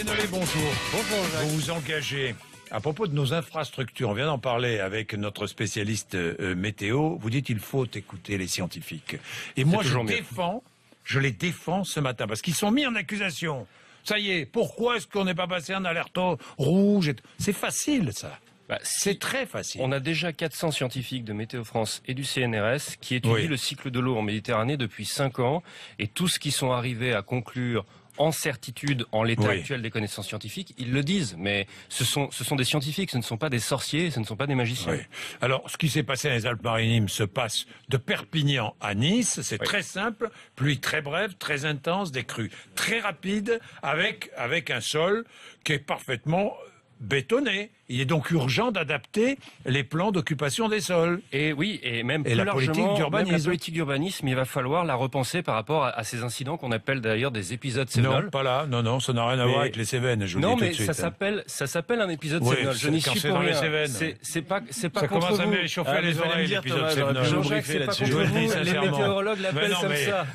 Guénolé, bonjour. Bonjour Jacques. Vous vous engagez à propos de nos infrastructures. On vient d'en parler avec notre spécialiste météo. Vous dites qu'il faut écouter les scientifiques. Et moi, je les défends ce matin parce qu'ils sont mis en accusation. Ça y est, pourquoi est-ce qu'on n'est pas passé en alerte rouge? C'est facile, ça. C'est très facile. On a déjà 400 scientifiques de Météo France et du CNRS qui étudient le cycle de l'eau en Méditerranée depuis 5 ans. Et tous ceux qui sont arrivés à conclure en certitude, en l'état actuel des connaissances scientifiques, ils le disent. Mais ce sont des scientifiques, ce ne sont pas des sorciers, ce ne sont pas des magiciens. Oui. Alors, ce qui s'est passé dans les Alpes-Maritimes se passe de Perpignan à Nice. C'est très simple. Pluie très brève, très intense, des crues très rapides, avec un sol qui est parfaitement bétonné. Il est donc urgent d'adapter les plans d'occupation des sols. Et oui, et même plus la largement, politique la politique d'urbanisme, il va falloir la repenser par rapport à ces incidents qu'on appelle d'ailleurs des épisodes Cévenol. Non, pas là. Non, ça n'a rien à voir avec les Cévennes. Je vous non, le dis mais tout de suite, ça s'appelle un épisode Cévenol. Je n'y suis pour rien. C'est pas ça contre commence vous. à m'échauffer les oreilles, l'épisode Cévenol. Jean-Jacques, c'est pas contre vous. Les météorologues l'appellent comme ça.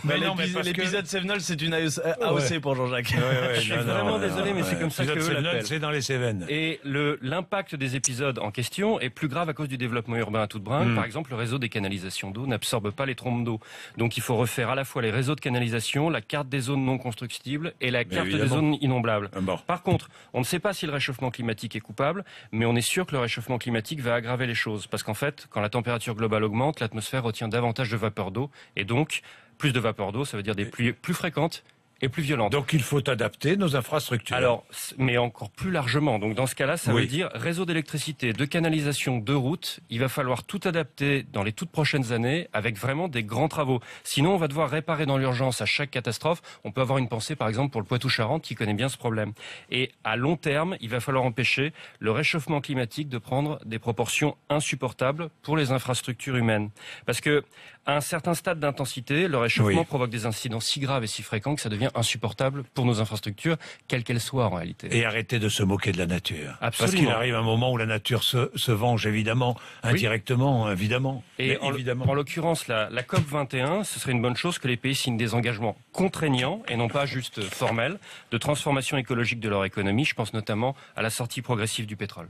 L'épisode Cévenol, c'est une AOC pour Jean-Jacques. Je suis vraiment désolé, mais c'est comme ça qu'eux l'appellent. C'est dans les Cévennes. Et l'impact des épisodes en question est plus grave à cause du développement urbain à toute bringue. Par exemple, le réseau des canalisations d'eau n'absorbe pas les trompes d'eau. Donc il faut refaire à la fois les réseaux de canalisation, la carte des zones non constructibles et la carte des zones inondables. Par contre, on ne sait pas si le réchauffement climatique est coupable, mais on est sûr que le réchauffement climatique va aggraver les choses. Parce qu'en fait, quand la température globale augmente, l'atmosphère retient davantage de vapeur d'eau. Et donc, plus de vapeur d'eau, ça veut dire des pluies plus fréquentes et plus violente. Donc il faut adapter nos infrastructures. Alors, mais encore plus largement. Donc dans ce cas-là, ça veut dire réseau d'électricité, de canalisation, de routes. Il va falloir tout adapter dans les toutes prochaines années avec vraiment des grands travaux. Sinon, on va devoir réparer dans l'urgence à chaque catastrophe. On peut avoir une pensée, par exemple, pour le Poitou-Charentes qui connaît bien ce problème. Et à long terme, il va falloir empêcher le réchauffement climatique de prendre des proportions insupportables pour les infrastructures humaines. Parce que à un certain stade d'intensité, le réchauffement provoque des incidents si graves et si fréquents que ça devient insupportable pour nos infrastructures, quelles qu'elles soient en réalité. Et arrêtez de se moquer de la nature. Absolument. Parce qu'il arrive un moment où la nature se venge, évidemment, indirectement, évidemment. Et en l'occurrence, la COP 21, ce serait une bonne chose que les pays signent des engagements contraignants et non pas juste formels de transformation écologique de leur économie. Je pense notamment à la sortie progressive du pétrole.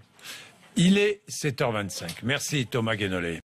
Il est 7h25. Merci Thomas Guénolé.